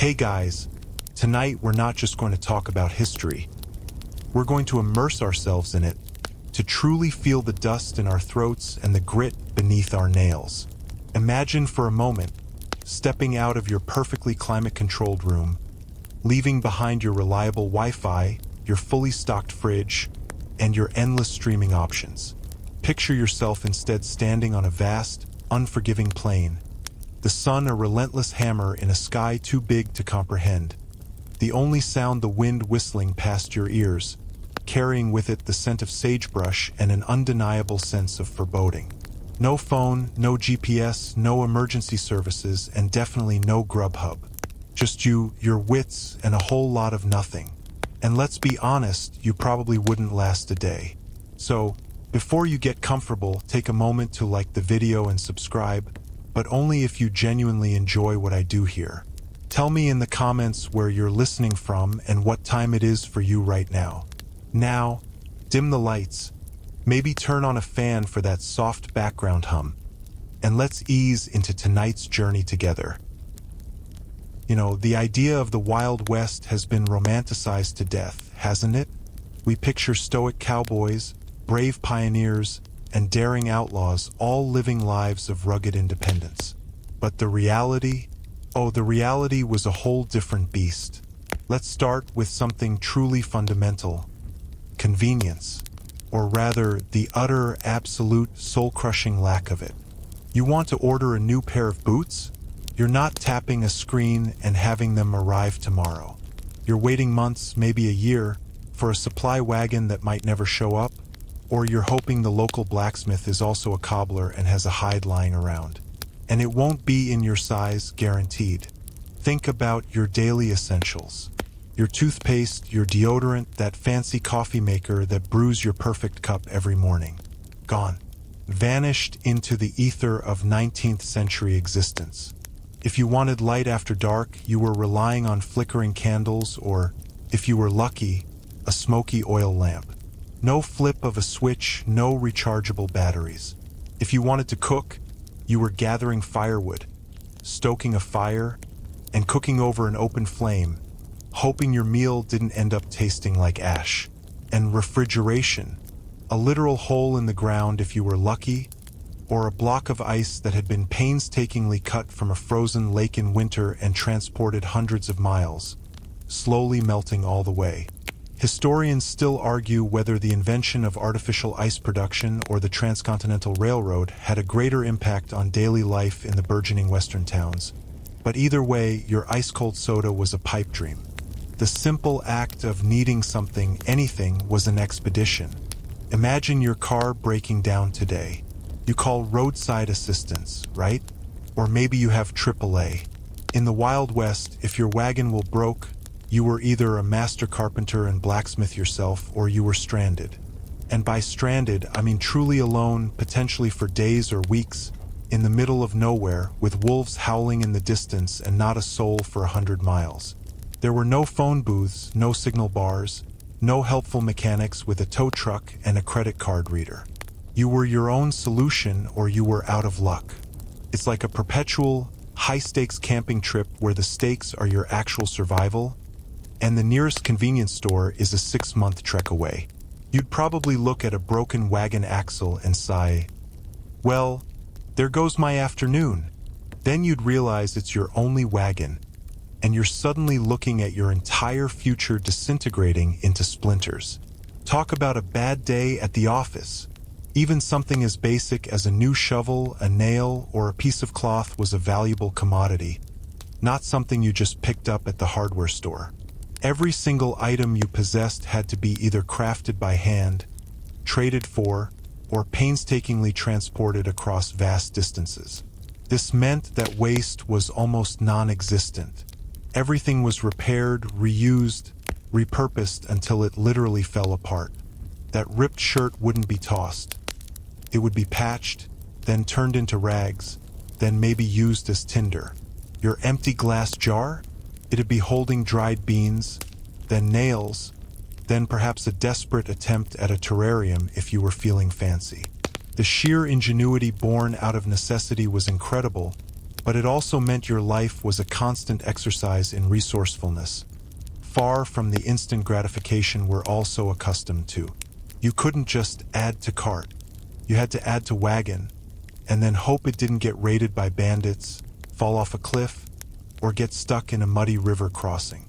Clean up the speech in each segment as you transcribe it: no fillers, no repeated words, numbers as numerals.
Hey guys, tonight we're not just going to talk about history. We're going to immerse ourselves in it, to truly feel the dust in our throats and the grit beneath our nails. Imagine for a moment, stepping out of your perfectly climate-controlled room, leaving behind your reliable Wi-Fi, your fully stocked fridge, and your endless streaming options. Picture yourself instead standing on a vast, unforgiving plain, the sun a relentless hammer in a sky too big to comprehend. The only sound the wind whistling past your ears, carrying with it the scent of sagebrush and an undeniable sense of foreboding. No phone, no GPS, no emergency services, and definitely no Grubhub. Just you, your wits, and a whole lot of nothing. And let's be honest, you probably wouldn't last a day. So, before you get comfortable, take a moment to like the video and subscribe, but only if you genuinely enjoy what I do here. Tell me in the comments where you're listening from and what time it is for you right now. Now, dim the lights, maybe turn on a fan for that soft background hum, and let's ease into tonight's journey together. You know, the idea of the Wild West has been romanticized to death, hasn't it? We picture stoic cowboys, brave pioneers, and daring outlaws all living lives of rugged independence. But the reality? Oh, the reality was a whole different beast. Let's start with something truly fundamental: convenience. Or rather, the utter, absolute, soul-crushing lack of it. You want to order a new pair of boots? You're not tapping a screen and having them arrive tomorrow. You're waiting months, maybe a year, for a supply wagon that might never show up, or you're hoping the local blacksmith is also a cobbler and has a hide lying around. And it won't be in your size, guaranteed. Think about your daily essentials. Your toothpaste, your deodorant, that fancy coffee maker that brews your perfect cup every morning. Gone. Vanished into the ether of 19th century existence. If you wanted light after dark, you were relying on flickering candles or, if you were lucky, a smoky oil lamp. No flip of a switch, no rechargeable batteries. If you wanted to cook, you were gathering firewood, stoking a fire, and cooking over an open flame, hoping your meal didn't end up tasting like ash. And refrigeration, a literal hole in the ground if you were lucky, or a block of ice that had been painstakingly cut from a frozen lake in winter and transported hundreds of miles, slowly melting all the way. Historians still argue whether the invention of artificial ice production or the transcontinental railroad had a greater impact on daily life in the burgeoning western towns. But either way, your ice-cold soda was a pipe dream. The simple act of needing something, anything, was an expedition. Imagine your car breaking down today. You call roadside assistance, right? Or maybe you have AAA. In the Wild West, if your wagon broke, you were either a master carpenter and blacksmith yourself, or you were stranded. And by stranded, I mean truly alone, potentially for days or weeks, in the middle of nowhere, with wolves howling in the distance and not a soul for 100 miles. There were no phone booths, no signal bars, no helpful mechanics with a tow truck and a credit card reader. You were your own solution, or you were out of luck. It's like a perpetual, high-stakes camping trip where the stakes are your actual survival, and the nearest convenience store is a 6-month trek away. You'd probably look at a broken wagon axle and sigh, "Well, there goes my afternoon." Then you'd realize it's your only wagon, and you're suddenly looking at your entire future disintegrating into splinters. Talk about a bad day at the office. Even something as basic as a new shovel, a nail, or a piece of cloth was a valuable commodity, not something you just picked up at the hardware store. Every single item you possessed had to be either crafted by hand, traded for, or painstakingly transported across vast distances. This meant that waste was almost non-existent. Everything was repaired, reused, repurposed until it literally fell apart. That ripped shirt wouldn't be tossed. It would be patched, then turned into rags, then maybe used as tinder. Your empty glass jar? It'd be holding dried beans, then nails, then perhaps a desperate attempt at a terrarium if you were feeling fancy. The sheer ingenuity born out of necessity was incredible, But it also meant your life was a constant exercise in resourcefulness, far from the instant gratification we're all so accustomed to. You couldn't just add to cart. You had to add to wagon, and then hope it didn't get raided by bandits, fall off a cliff, or get stuck in a muddy river crossing.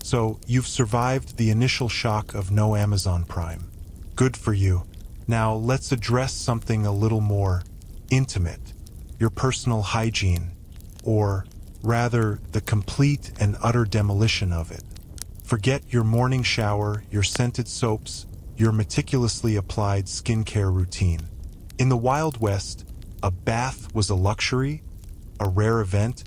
So, you've survived the initial shock of no Amazon Prime. Good for you. Now, let's address something a little more intimate. Your personal hygiene, or rather, the complete and utter demolition of it. Forget your morning shower, your scented soaps, your meticulously applied skincare routine. In the Wild West, a bath was a luxury, a rare event,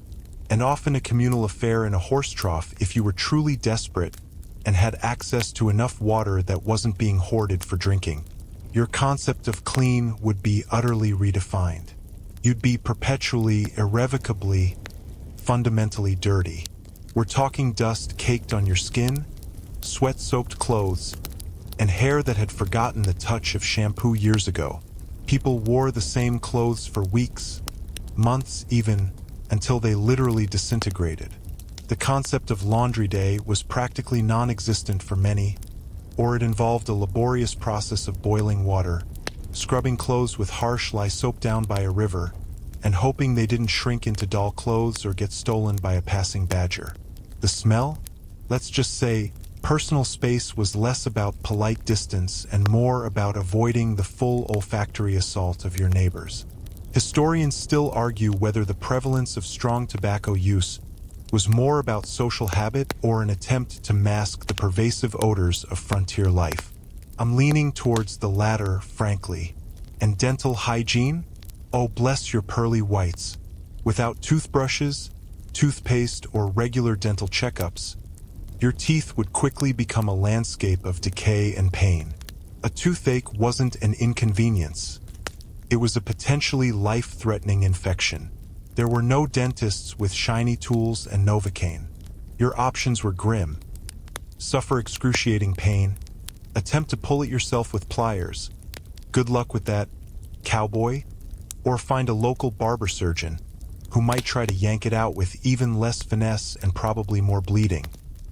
and often a communal affair in a horse trough if you were truly desperate and had access to enough water that wasn't being hoarded for drinking. Your concept of clean would be utterly redefined. You'd be perpetually, irrevocably, fundamentally dirty. We're talking dust caked on your skin, sweat-soaked clothes, and hair that had forgotten the touch of shampoo years ago. People wore the same clothes for weeks, months even, until they literally disintegrated. The concept of laundry day was practically non-existent for many, or it involved a laborious process of boiling water, scrubbing clothes with harsh lye soap down by a river, and hoping they didn't shrink into doll clothes or get stolen by a passing badger. The smell? Let's just say, personal space was less about polite distance and more about avoiding the full olfactory assault of your neighbors. Historians still argue whether the prevalence of strong tobacco use was more about social habit or an attempt to mask the pervasive odors of frontier life. I'm leaning towards the latter, frankly. And dental hygiene? Oh, bless your pearly whites. Without toothbrushes, toothpaste, or regular dental checkups, your teeth would quickly become a landscape of decay and pain. A toothache wasn't an inconvenience. It was a potentially life-threatening infection. There were no dentists with shiny tools and Novocaine. Your options were grim. Suffer excruciating pain. Attempt to pull it yourself with pliers. Good luck with that, cowboy. Or find a local barber surgeon who might try to yank it out with even less finesse and probably more bleeding.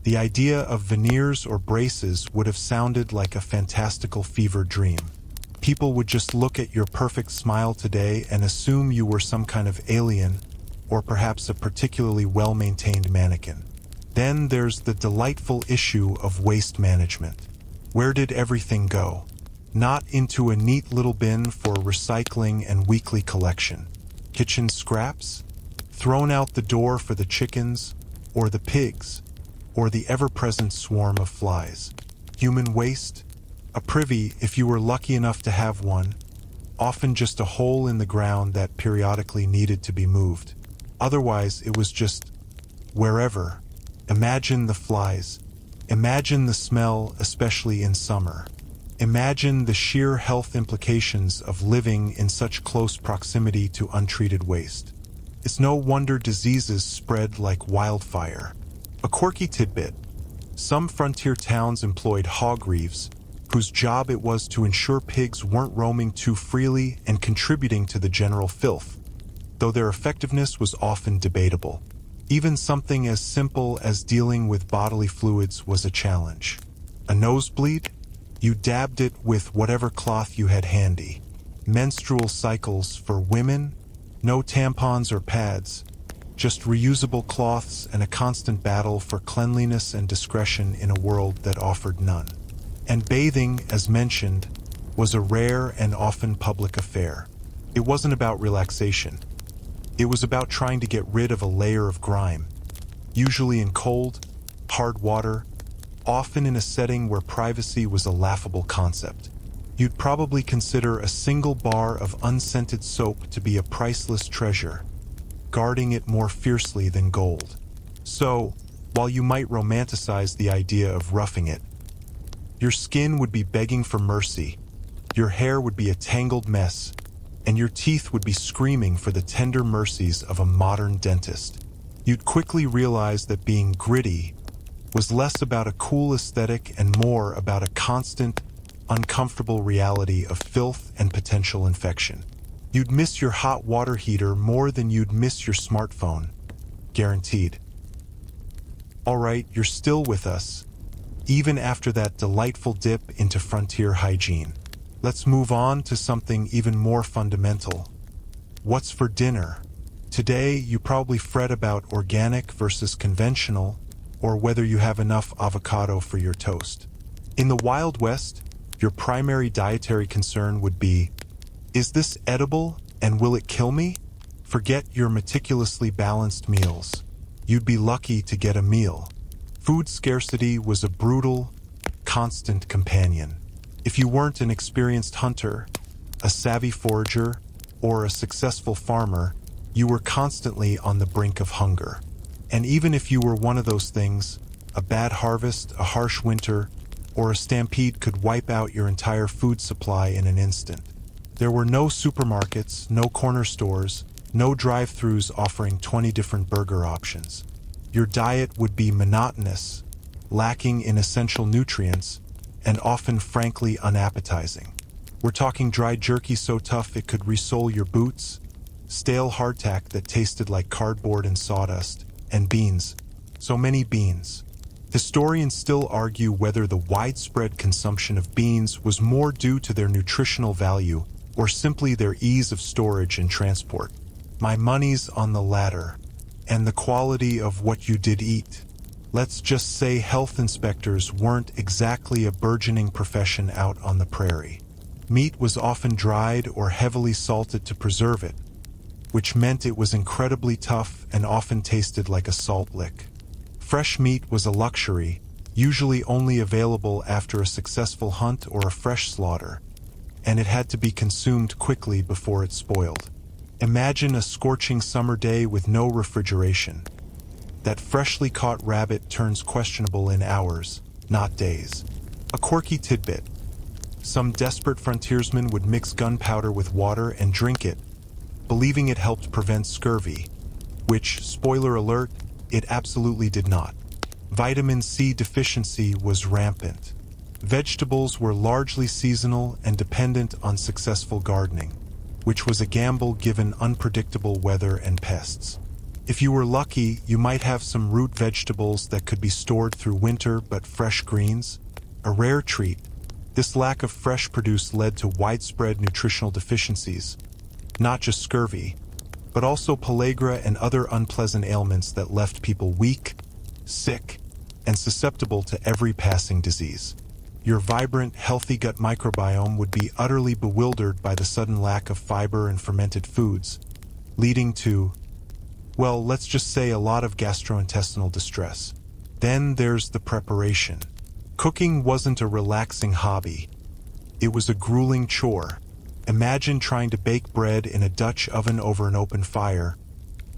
The idea of veneers or braces would have sounded like a fantastical fever dream. People would just look at your perfect smile today and assume you were some kind of alien, or perhaps a particularly well-maintained mannequin. Then there's the delightful issue of waste management. Where did everything go? Not into a neat little bin for recycling and weekly collection. Kitchen scraps? Thrown out the door for the chickens, or the pigs, or the ever-present swarm of flies. Human waste? A privy, if you were lucky enough to have one, often just a hole in the ground that periodically needed to be moved. Otherwise, it was just wherever. Imagine the flies. Imagine the smell, especially in summer. Imagine the sheer health implications of living in such close proximity to untreated waste. It's no wonder diseases spread like wildfire. A quirky tidbit: some frontier towns employed hog reeves, whose job it was to ensure pigs weren't roaming too freely and contributing to the general filth, though their effectiveness was often debatable. Even something as simple as dealing with bodily fluids was a challenge. A nosebleed? You dabbed it with whatever cloth you had handy. Menstrual cycles for women? No tampons or pads, just reusable cloths and a constant battle for cleanliness and discretion in a world that offered none. And bathing, as mentioned, was a rare and often public affair. It wasn't about relaxation. It was about trying to get rid of a layer of grime, usually in cold, hard water, often in a setting where privacy was a laughable concept. You'd probably consider a single bar of unscented soap to be a priceless treasure, guarding it more fiercely than gold. So, while you might romanticize the idea of roughing it, your skin would be begging for mercy, your hair would be a tangled mess, and your teeth would be screaming for the tender mercies of a modern dentist. You'd quickly realize that being gritty was less about a cool aesthetic and more about a constant, uncomfortable reality of filth and potential infection. You'd miss your hot water heater more than you'd miss your smartphone. Guaranteed. Alright, you're still with us, even after that delightful dip into frontier hygiene. Let's move on to something even more fundamental. What's for dinner? Today, you probably fret about organic versus conventional, or whether you have enough avocado for your toast. In the Wild West, your primary dietary concern would be, is this edible and will it kill me? Forget your meticulously balanced meals. You'd be lucky to get a meal. Food scarcity was a brutal, constant companion. If you weren't an experienced hunter, a savvy forager, or a successful farmer, you were constantly on the brink of hunger. And even if you were one of those things, a bad harvest, a harsh winter, or a stampede could wipe out your entire food supply in an instant. There were no supermarkets, no corner stores, no drive-thrus offering 20 different burger options. Your diet would be monotonous, lacking in essential nutrients, and often frankly unappetizing. We're talking dry jerky so tough it could resole your boots, stale hardtack that tasted like cardboard and sawdust, and beans. So many beans. Historians still argue whether the widespread consumption of beans was more due to their nutritional value or simply their ease of storage and transport. My money's on the latter, and the quality of what you did eat. Let's just say health inspectors weren't exactly a burgeoning profession out on the prairie. Meat was often dried or heavily salted to preserve it, which meant it was incredibly tough and often tasted like a salt lick. Fresh meat was a luxury, usually only available after a successful hunt or a fresh slaughter, and it had to be consumed quickly before it spoiled. Imagine a scorching summer day with no refrigeration. That freshly caught rabbit turns questionable in hours, not days. A quirky tidbit. Some desperate frontiersmen would mix gunpowder with water and drink it, believing it helped prevent scurvy, which, spoiler alert, it absolutely did not. Vitamin C deficiency was rampant. Vegetables were largely seasonal and dependent on successful gardening, which was a gamble given unpredictable weather and pests. If you were lucky, you might have some root vegetables that could be stored through winter, but fresh greens, a rare treat. This lack of fresh produce led to widespread nutritional deficiencies, not just scurvy, but also pellagra and other unpleasant ailments that left people weak, sick, and susceptible to every passing disease. Your vibrant, healthy gut microbiome would be utterly bewildered by the sudden lack of fiber and fermented foods, leading to, well, let's just say a lot of gastrointestinal distress. Then there's the preparation. Cooking wasn't a relaxing hobby. It was a grueling chore. Imagine trying to bake bread in a Dutch oven over an open fire,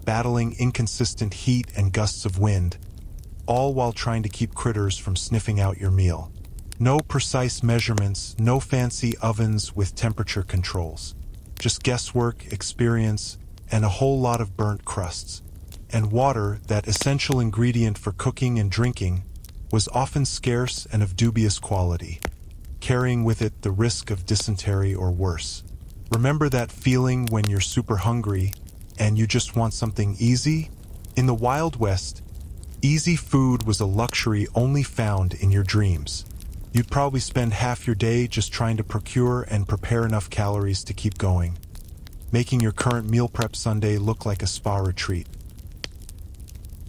battling inconsistent heat and gusts of wind, all while trying to keep critters from sniffing out your meal. No precise measurements, no fancy ovens with temperature controls. Just guesswork, experience, and a whole lot of burnt crusts. And water, that essential ingredient for cooking and drinking, was often scarce and of dubious quality, carrying with it the risk of dysentery or worse. Remember that feeling when you're super hungry and you just want something easy? In the Wild West, easy food was a luxury only found in your dreams. You'd probably spend half your day just trying to procure and prepare enough calories to keep going, making your current meal prep Sunday look like a spa retreat.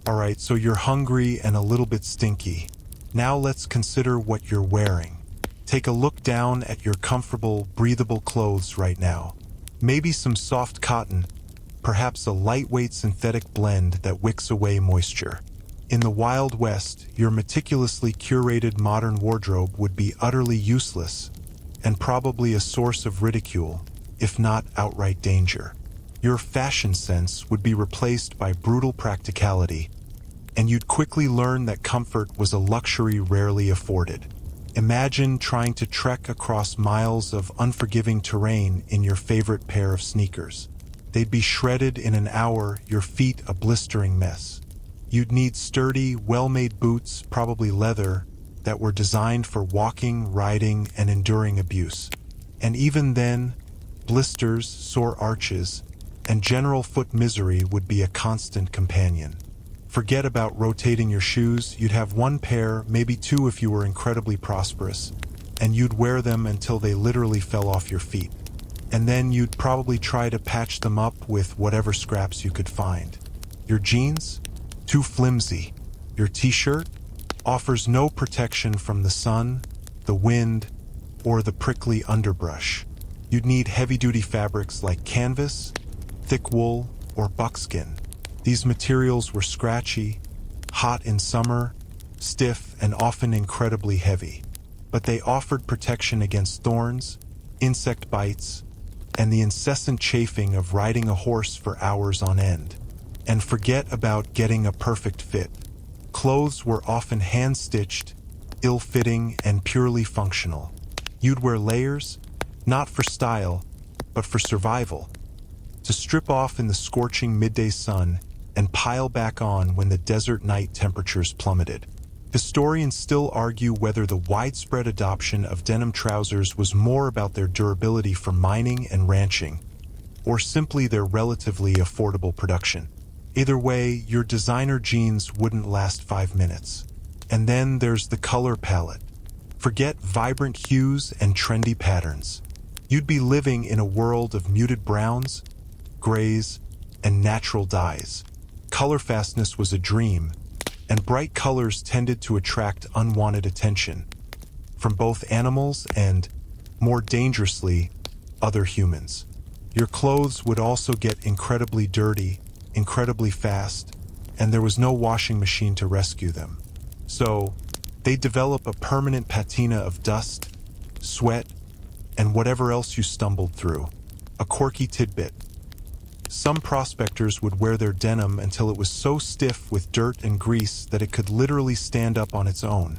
Alright, so you're hungry and a little bit stinky. Now let's consider what you're wearing. Take a look down at your comfortable, breathable clothes right now. Maybe some soft cotton, perhaps a lightweight synthetic blend that wicks away moisture. In the Wild West, your meticulously curated modern wardrobe would be utterly useless and probably a source of ridicule, if not outright danger. Your fashion sense would be replaced by brutal practicality, and you'd quickly learn that comfort was a luxury rarely afforded. Imagine trying to trek across miles of unforgiving terrain in your favorite pair of sneakers. They'd be shredded in an hour, your feet a blistering mess. You'd need sturdy, well-made boots, probably leather, that were designed for walking, riding, and enduring abuse. And even then, blisters, sore arches, and general foot misery would be a constant companion. Forget about rotating your shoes. You'd have one pair, maybe two if you were incredibly prosperous, and you'd wear them until they literally fell off your feet. And then you'd probably try to patch them up with whatever scraps you could find. Your jeans? Too flimsy. Your t-shirt? Offers no protection from the sun, the wind, or the prickly underbrush. You'd need heavy-duty fabrics like canvas, thick wool, or buckskin. These materials were scratchy, hot in summer, stiff, and often incredibly heavy. But they offered protection against thorns, insect bites, and the incessant chafing of riding a horse for hours on end. And forget about getting a perfect fit. Clothes were often hand-stitched, ill-fitting, and purely functional. You'd wear layers, not for style, but for survival. To strip off in the scorching midday sun and pile back on when the desert night temperatures plummeted. Historians still argue whether the widespread adoption of denim trousers was more about their durability for mining and ranching, or simply their relatively affordable production. Either way, your designer jeans wouldn't last 5 minutes. And then there's the color palette. Forget vibrant hues and trendy patterns. You'd be living in a world of muted browns, grays, and natural dyes. Color fastness was a dream, and bright colors tended to attract unwanted attention from both animals and, more dangerously, other humans. Your clothes would also get incredibly dirty, incredibly fast, and there was no washing machine to rescue them. So, they'd develop a permanent patina of dust, sweat, and whatever else you stumbled through. A quirky tidbit. Some prospectors would wear their denim until it was so stiff with dirt and grease that it could literally stand up on its own,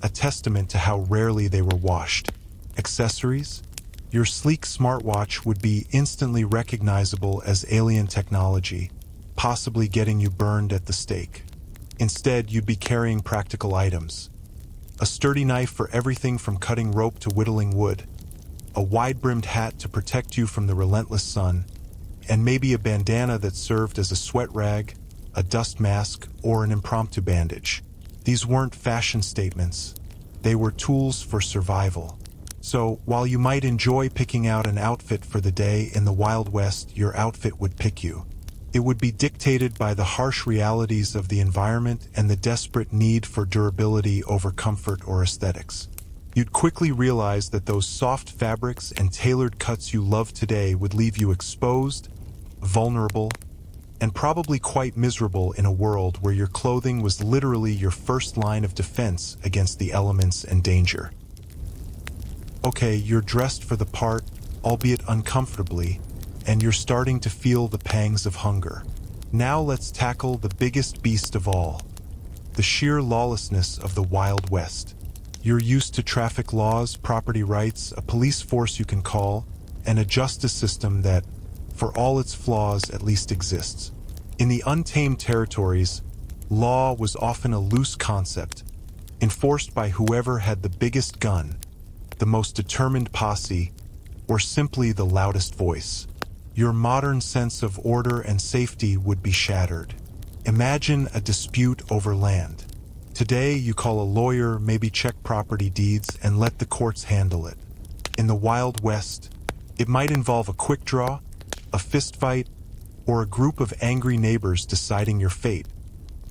a testament to how rarely they were washed. Accessories? Your sleek smartwatch would be instantly recognizable as alien technology, possibly getting you burned at the stake. Instead, you'd be carrying practical items. A sturdy knife for everything from cutting rope to whittling wood, a wide-brimmed hat to protect you from the relentless sun, and maybe a bandana that served as a sweat rag, a dust mask, or an impromptu bandage. These weren't fashion statements. They were tools for survival. So, while you might enjoy picking out an outfit for the day in the Wild West, your outfit would pick you. It would be dictated by the harsh realities of the environment and the desperate need for durability over comfort or aesthetics. You'd quickly realize that those soft fabrics and tailored cuts you love today would leave you exposed, vulnerable, and probably quite miserable in a world where your clothing was literally your first line of defense against the elements and danger. Okay, you're dressed for the part, albeit uncomfortably, and you're starting to feel the pangs of hunger. Now let's tackle the biggest beast of all, the sheer lawlessness of the Wild West. You're used to traffic laws, property rights, a police force you can call, and a justice system that, for all its flaws, at least exists. In the untamed territories, law was often a loose concept, enforced by whoever had the biggest gun, the most determined posse, or simply the loudest voice. Your modern sense of order and safety would be shattered. Imagine a dispute over land. Today, you call a lawyer, maybe check property deeds, and let the courts handle it. In the Wild West, it might involve a quick draw, a fistfight, or a group of angry neighbors deciding your fate,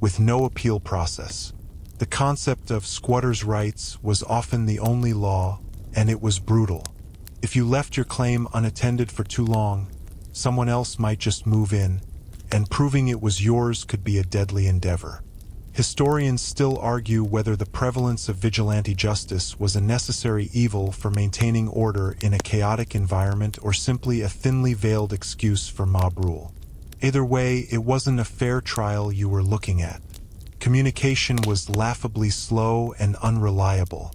with no appeal process. The concept of squatters' rights was often the only law, and it was brutal. If you left your claim unattended for too long, someone else might just move in, and proving it was yours could be a deadly endeavor. Historians still argue whether the prevalence of vigilante justice was a necessary evil for maintaining order in a chaotic environment or simply a thinly veiled excuse for mob rule. Either way, it wasn't a fair trial you were looking at. Communication was laughably slow and unreliable.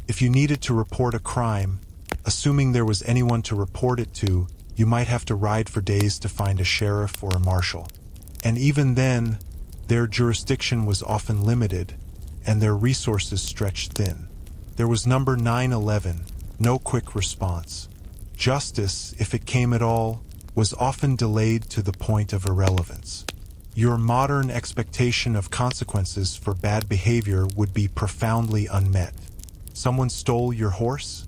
If you needed to report a crime, assuming there was anyone to report it to, you might have to ride for days to find a sheriff or a marshal. And even then, their jurisdiction was often limited, and their resources stretched thin. There was number 911, no quick response. justice, if it came at all, was often delayed to the point of irrelevance. Your modern expectation of consequences for bad behavior would be profoundly unmet. Someone stole your horse?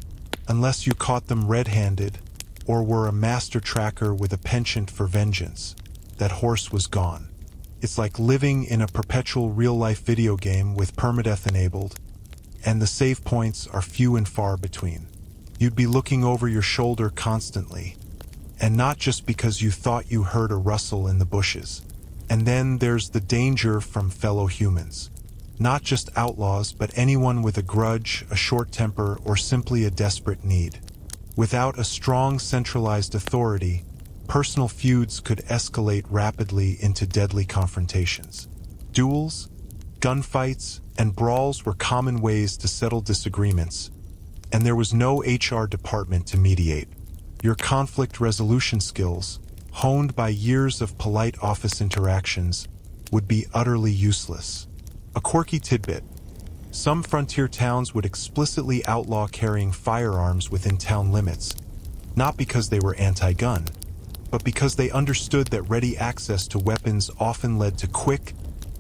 Unless you caught them red-handed, or were a master tracker with a penchant for vengeance, that horse was gone. It's like living in a perpetual real-life video game with permadeath enabled, and the save points are few and far between. You'd be looking over your shoulder constantly, and not just because you thought you heard a rustle in the bushes. And then there's the danger from fellow humans. Not just outlaws, but anyone with a grudge, a short temper, or simply a desperate need. Without a strong centralized authority, personal feuds could escalate rapidly into deadly confrontations. Duels, gunfights, and brawls were common ways to settle disagreements, and there was no HR department to mediate. Your conflict resolution skills, honed by years of polite office interactions, would be utterly useless. A quirky tidbit: some frontier towns would explicitly outlaw carrying firearms within town limits, not because they were anti-gun, but because they understood that ready access to weapons often led to quick,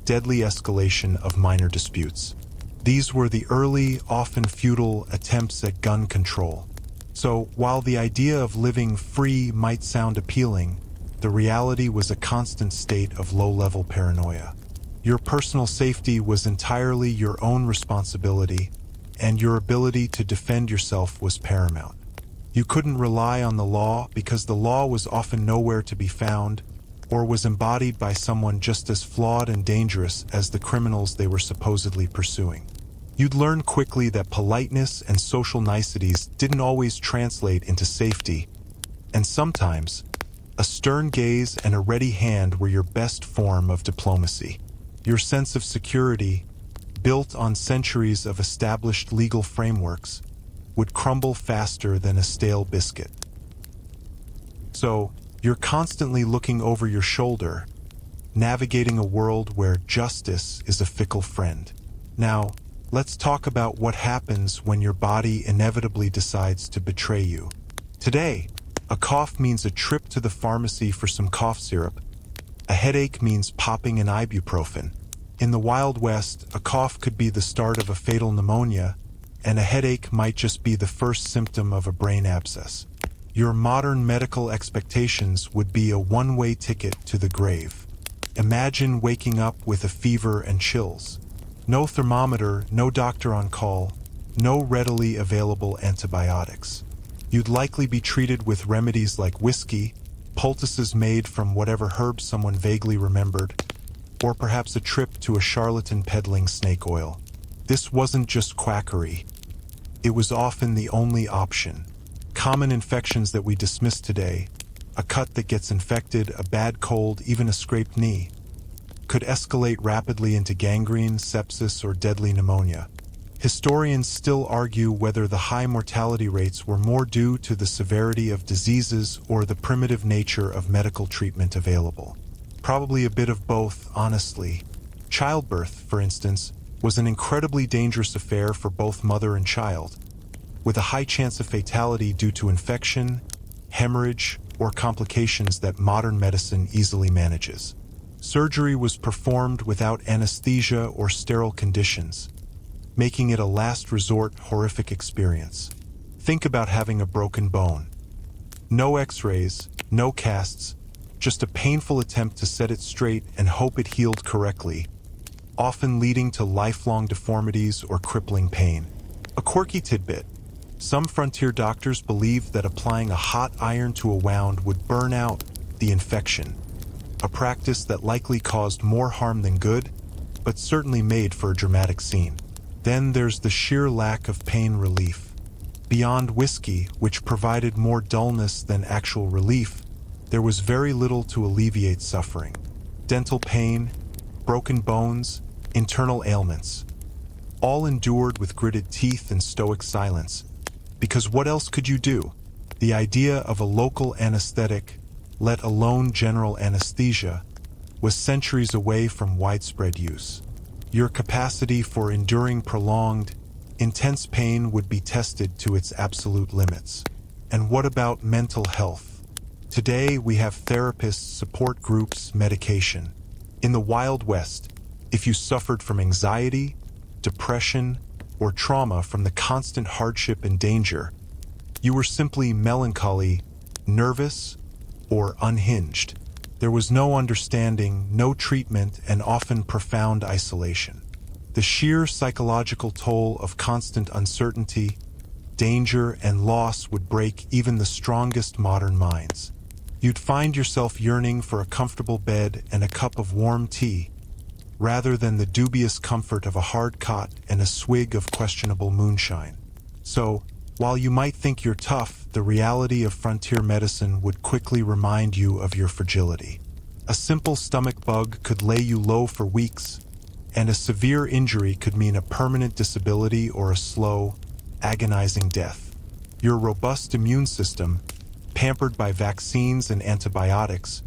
deadly escalation of minor disputes. These were the early, often futile attempts at gun control. So, while the idea of living free might sound appealing, the reality was a constant state of low-level paranoia. Your personal safety was entirely your own responsibility, and your ability to defend yourself was paramount. You couldn't rely on the law because the law was often nowhere to be found, or was embodied by someone just as flawed and dangerous as the criminals they were supposedly pursuing. You'd learn quickly that politeness and social niceties didn't always translate into safety, and sometimes, a stern gaze and a ready hand were your best form of diplomacy. Your sense of security, built on centuries of established legal frameworks, would crumble faster than a stale biscuit. So, you're constantly looking over your shoulder, navigating a world where justice is a fickle friend. Now, let's talk about what happens when your body inevitably decides to betray you. Today, a cough means a trip to the pharmacy for some cough syrup. A headache means popping an ibuprofen. In the Wild West, a cough could be the start of a fatal pneumonia, and a headache might just be the first symptom of a brain abscess. Your modern medical expectations would be a one-way ticket to the grave. Imagine waking up with a fever and chills. No thermometer, no doctor on call, no readily available antibiotics. You'd likely be treated with remedies like whiskey, poultices made from whatever herbs someone vaguely remembered, or perhaps a trip to a charlatan peddling snake oil. This wasn't just quackery. It was often the only option. Common infections that we dismiss today, a cut that gets infected, a bad cold, even a scraped knee, could escalate rapidly into gangrene, sepsis, or deadly pneumonia. Historians still argue whether the high mortality rates were more due to the severity of diseases or the primitive nature of medical treatment available. Probably a bit of both, honestly. Childbirth, for instance, was an incredibly dangerous affair for both mother and child, with a high chance of fatality due to infection, hemorrhage, or complications that modern medicine easily manages. Surgery was performed without anesthesia or sterile conditions, making it a last resort horrific experience. Think about having a broken bone. No x-rays, no casts, just a painful attempt to set it straight and hope it healed correctly, often leading to lifelong deformities or crippling pain. A quirky tidbit: some frontier doctors believed that applying a hot iron to a wound would burn out the infection, a practice that likely caused more harm than good, but certainly made for a dramatic scene. Then there's the sheer lack of pain relief. Beyond whiskey, which provided more dullness than actual relief, there was very little to alleviate suffering. Dental pain, broken bones, internal ailments, all endured with gritted teeth and stoic silence, because what else could you do? The idea of a local anesthetic, let alone general anesthesia, was centuries away from widespread use. Your capacity for enduring prolonged, intense pain would be tested to its absolute limits. And what about mental health? Today, we have therapists, support groups, medication. In the Wild West, if you suffered from anxiety, depression, or trauma from the constant hardship and danger, you were simply melancholy, nervous, or unhinged. There was no understanding, no treatment, and often profound isolation. The sheer psychological toll of constant uncertainty, danger, and loss would break even the strongest modern minds. You'd find yourself yearning for a comfortable bed and a cup of warm tea, rather than the dubious comfort of a hard cot and a swig of questionable moonshine. So, while you might think you're tough, the reality of frontier medicine would quickly remind you of your fragility. A simple stomach bug could lay you low for weeks, and a severe injury could mean a permanent disability or a slow, agonizing death. Your robust immune system, pampered by vaccines and antibiotics,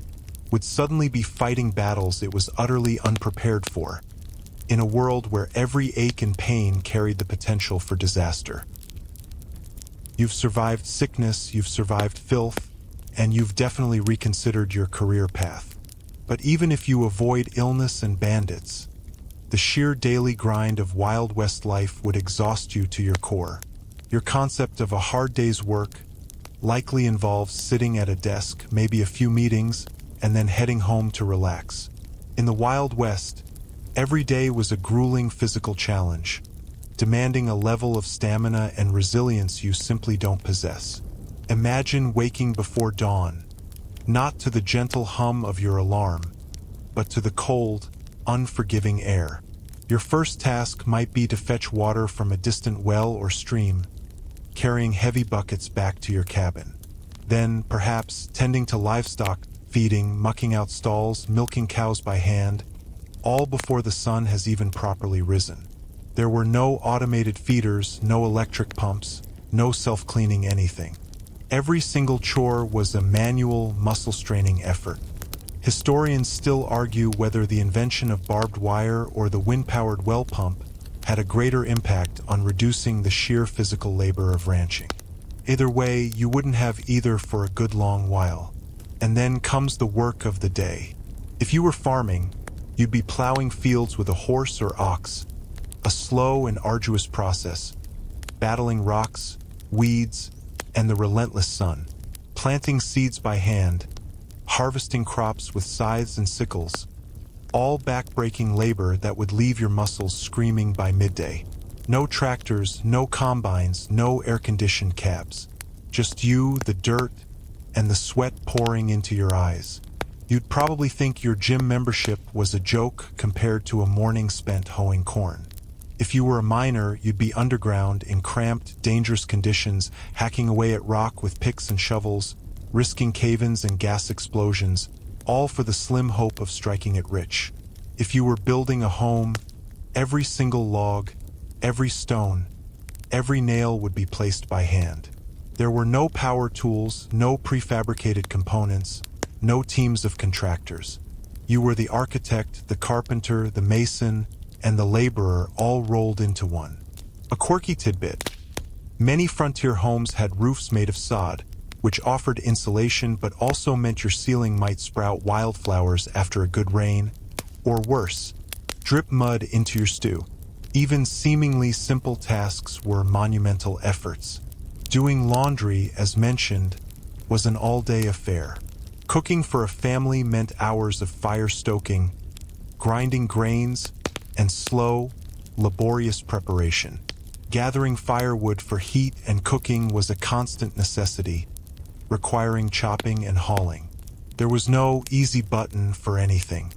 would suddenly be fighting battles it was utterly unprepared for, in a world where every ache and pain carried the potential for disaster. You've survived sickness, you've survived filth, and you've definitely reconsidered your career path. But even if you avoid illness and bandits, the sheer daily grind of Wild West life would exhaust you to your core. Your concept of a hard day's work likely involves sitting at a desk, maybe a few meetings, and then heading home to relax. In the Wild West, every day was a grueling physical challenge, demanding a level of stamina and resilience you simply don't possess. Imagine waking before dawn, not to the gentle hum of your alarm, but to the cold, unforgiving air. Your first task might be to fetch water from a distant well or stream, carrying heavy buckets back to your cabin. Then, perhaps, tending to livestock, feeding, mucking out stalls, milking cows by hand, all before the sun has even properly risen. There were no automated feeders, no electric pumps, no self-cleaning anything. Every single chore was a manual, muscle-straining effort. Historians still argue whether the invention of barbed wire or the wind-powered well pump had a greater impact on reducing the sheer physical labor of ranching. Either way, you wouldn't have either for a good long while. And then comes the work of the day. If you were farming, you'd be plowing fields with a horse or ox, a slow and arduous process, battling rocks, weeds, and the relentless sun, planting seeds by hand, harvesting crops with scythes and sickles, all back-breaking labor that would leave your muscles screaming by midday. No tractors, no combines, no air-conditioned cabs. Just you, the dirt, and the sweat pouring into your eyes. You'd probably think your gym membership was a joke compared to a morning spent hoeing corn. If you were a miner, you'd be underground in cramped, dangerous conditions, hacking away at rock with picks and shovels, risking cave-ins and gas explosions, all for the slim hope of striking it rich. If you were building a home, every single log, every stone, every nail would be placed by hand. There were no power tools, no prefabricated components, no teams of contractors. You were the architect, the carpenter, the mason, and the laborer all rolled into one. A quirky tidbit: many frontier homes had roofs made of sod, which offered insulation but also meant your ceiling might sprout wildflowers after a good rain, or worse, drip mud into your stew. Even seemingly simple tasks were monumental efforts. Doing laundry, as mentioned, was an all-day affair. Cooking for a family meant hours of fire-stoking, grinding grains, and slow, laborious preparation. Gathering firewood for heat and cooking was a constant necessity, requiring chopping and hauling. There was no easy button for anything.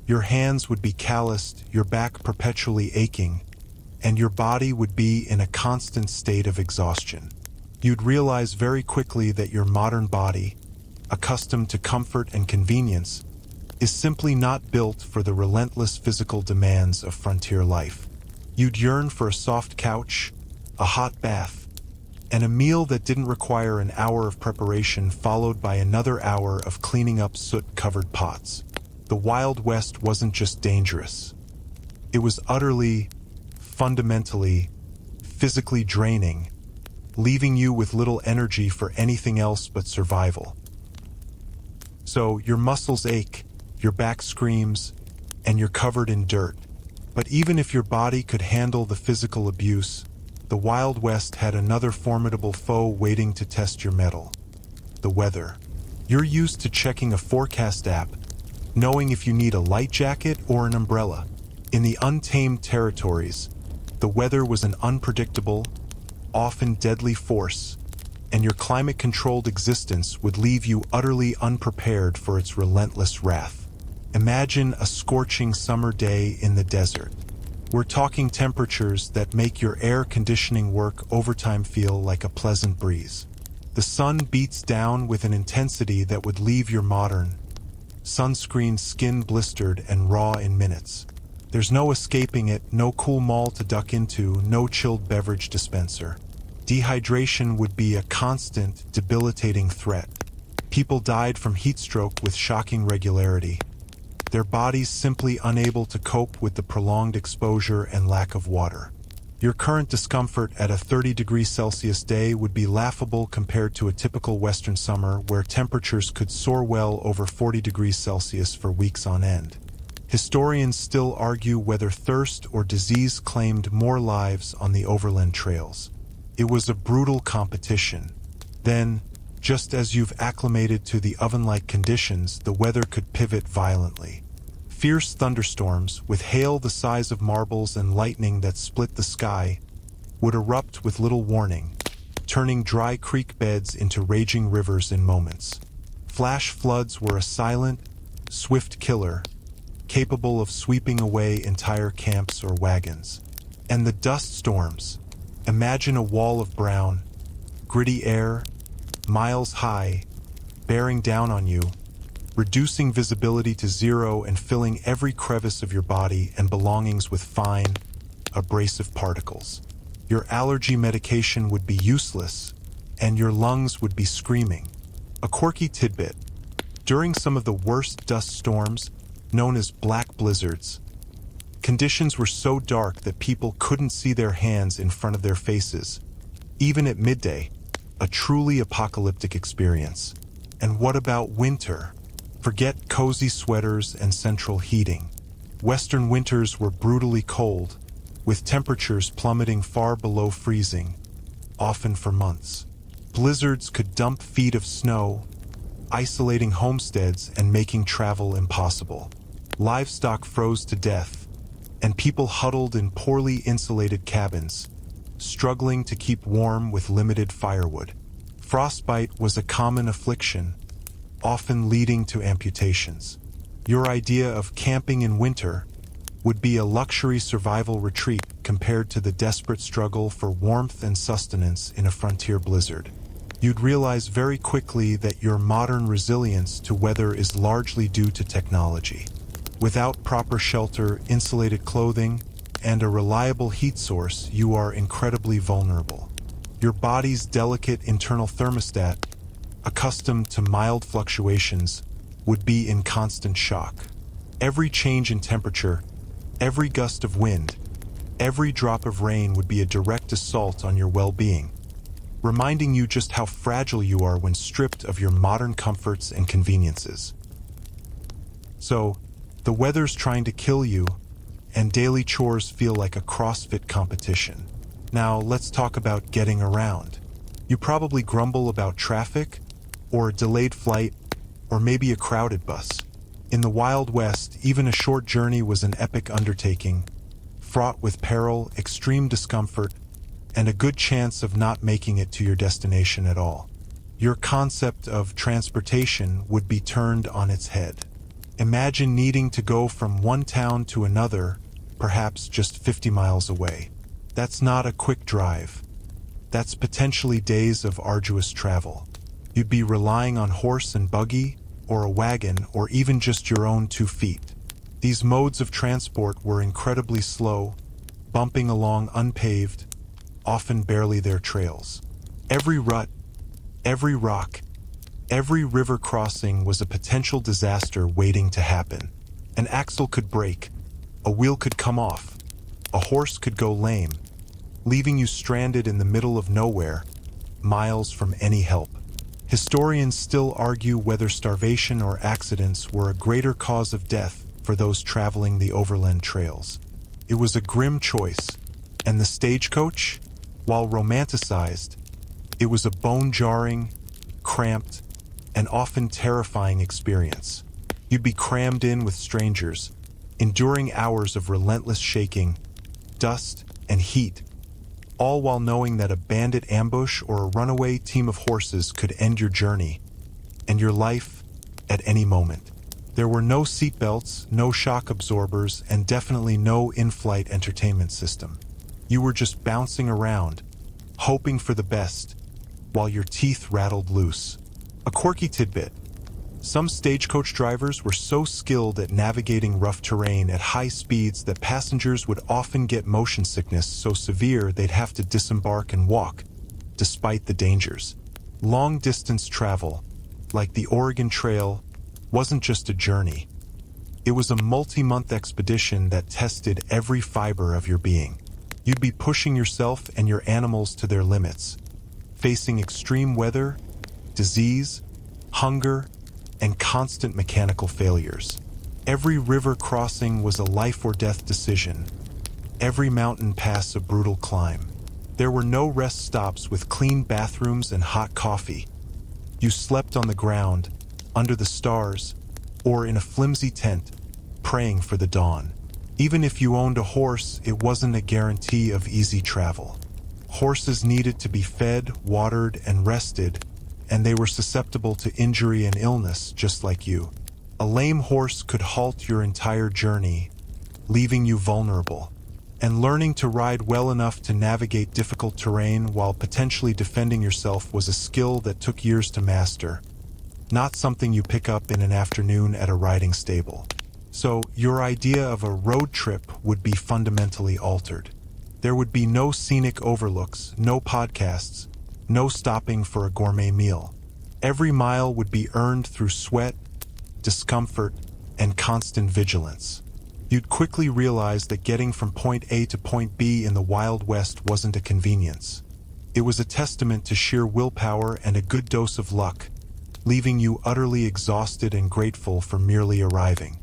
Your hands would be calloused, your back perpetually aching, and your body would be in a constant state of exhaustion. You'd realize very quickly that your modern body, accustomed to comfort and convenience, is simply not built for the relentless physical demands of frontier life. You'd yearn for a soft couch, a hot bath, and a meal that didn't require an hour of preparation followed by another hour of cleaning up soot-covered pots. The Wild West wasn't just dangerous. It was utterly, fundamentally, physically draining, leaving you with little energy for anything else but survival. So your muscles ache, your back screams, and you're covered in dirt. But even if your body could handle the physical abuse, the Wild West had another formidable foe waiting to test your mettle: the weather. You're used to checking a forecast app, knowing if you need a light jacket or an umbrella. In the untamed territories, the weather was an unpredictable, often deadly force, and your climate-controlled existence would leave you utterly unprepared for its relentless wrath. Imagine a scorching summer day in the desert. We're talking temperatures that make your air conditioning work overtime feel like a pleasant breeze. The sun beats down with an intensity that would leave your modern sunscreen skin blistered and raw in minutes. There's no escaping it, no cool mall to duck into, no chilled beverage dispenser. Dehydration would be a constant, debilitating threat. People died from heat stroke with shocking regularity, their bodies simply unable to cope with the prolonged exposure and lack of water. Your current discomfort at a 30°C day would be laughable compared to a typical Western summer where temperatures could soar well over 40°C for weeks on end. Historians still argue whether thirst or disease claimed more lives on the overland trails. It was a brutal competition. Then, just as you've acclimated to the oven-like conditions, the weather could pivot violently. Fierce thunderstorms, with hail the size of marbles and lightning that split the sky, would erupt with little warning, turning dry creek beds into raging rivers in moments. Flash floods were a silent, swift killer, capable of sweeping away entire camps or wagons. And the dust storms. Imagine a wall of brown, gritty air, miles high, bearing down on you, reducing visibility to zero and filling every crevice of your body and belongings with fine, abrasive particles. Your allergy medication would be useless, and your lungs would be screaming. A quirky tidbit: during some of the worst dust storms, known as black blizzards, conditions were so dark that people couldn't see their hands in front of their faces, even at midday. A truly apocalyptic experience. And what about winter? Forget cozy sweaters and central heating. Western winters were brutally cold, with temperatures plummeting far below freezing, often for months. Blizzards could dump feet of snow, isolating homesteads and making travel impossible. Livestock froze to death, and people huddled in poorly insulated cabins, struggling to keep warm with limited firewood. Frostbite was a common affliction, often leading to amputations. Your idea of camping in winter would be a luxury survival retreat compared to the desperate struggle for warmth and sustenance in a frontier blizzard. You'd realize very quickly that your modern resilience to weather is largely due to technology. Without proper shelter, insulated clothing, and a reliable heat source, you are incredibly vulnerable. Your body's delicate internal thermostat, accustomed to mild fluctuations, would be in constant shock. Every change in temperature, every gust of wind, every drop of rain would be a direct assault on your well-being, reminding you just how fragile you are when stripped of your modern comforts and conveniences. So, the weather's trying to kill you, and daily chores feel like a CrossFit competition. Now, let's talk about getting around. You probably grumble about traffic, or a delayed flight, or maybe a crowded bus. In the Wild West, even a short journey was an epic undertaking, fraught with peril, extreme discomfort, and a good chance of not making it to your destination at all. Your concept of transportation would be turned on its head. Imagine needing to go from one town to another, perhaps just 50 miles away. That's not a quick drive. That's potentially days of arduous travel. You'd be relying on horse and buggy, or a wagon, or even just your own 2 feet. These modes of transport were incredibly slow, bumping along unpaved, often barely their trails. Every rut, every rock, every river crossing was a potential disaster waiting to happen. An axle could break, a wheel could come off, a horse could go lame, leaving you stranded in the middle of nowhere, miles from any help. Historians still argue whether starvation or accidents were a greater cause of death for those traveling the overland trails. It was a grim choice, and the stagecoach, while romanticized, it was a bone-jarring, cramped, and often terrifying experience. You'd be crammed in with strangers, enduring hours of relentless shaking, dust, and heat, all while knowing that a bandit ambush or a runaway team of horses could end your journey and your life at any moment. There were no seatbelts, no shock absorbers, and definitely no in-flight entertainment system. You were just bouncing around, hoping for the best, while your teeth rattled loose. A quirky tidbit: some stagecoach drivers were so skilled at navigating rough terrain at high speeds that passengers would often get motion sickness so severe they'd have to disembark and walk, despite the dangers. Long-distance travel, like the Oregon Trail, wasn't just a journey. It was a multi-month expedition that tested every fiber of your being. You'd be pushing yourself and your animals to their limits, facing extreme weather, disease, hunger, and constant mechanical failures. Every river crossing was a life or death decision. Every mountain pass a brutal climb. There were no rest stops with clean bathrooms and hot coffee. You slept on the ground, under the stars, or in a flimsy tent, praying for the dawn. Even if you owned a horse, it wasn't a guarantee of easy travel. Horses needed to be fed, watered, and rested, and they were susceptible to injury and illness just like you. A lame horse could halt your entire journey, leaving you vulnerable. And learning to ride well enough to navigate difficult terrain while potentially defending yourself was a skill that took years to master, not something you pick up in an afternoon at a riding stable. So, your idea of a road trip would be fundamentally altered. There would be no scenic overlooks, no podcasts, no stopping for a gourmet meal. Every mile would be earned through sweat, discomfort, and constant vigilance. You'd quickly realize that getting from point A to point B in the Wild West wasn't a convenience. It was a testament to sheer willpower and a good dose of luck, leaving you utterly exhausted and grateful for merely arriving.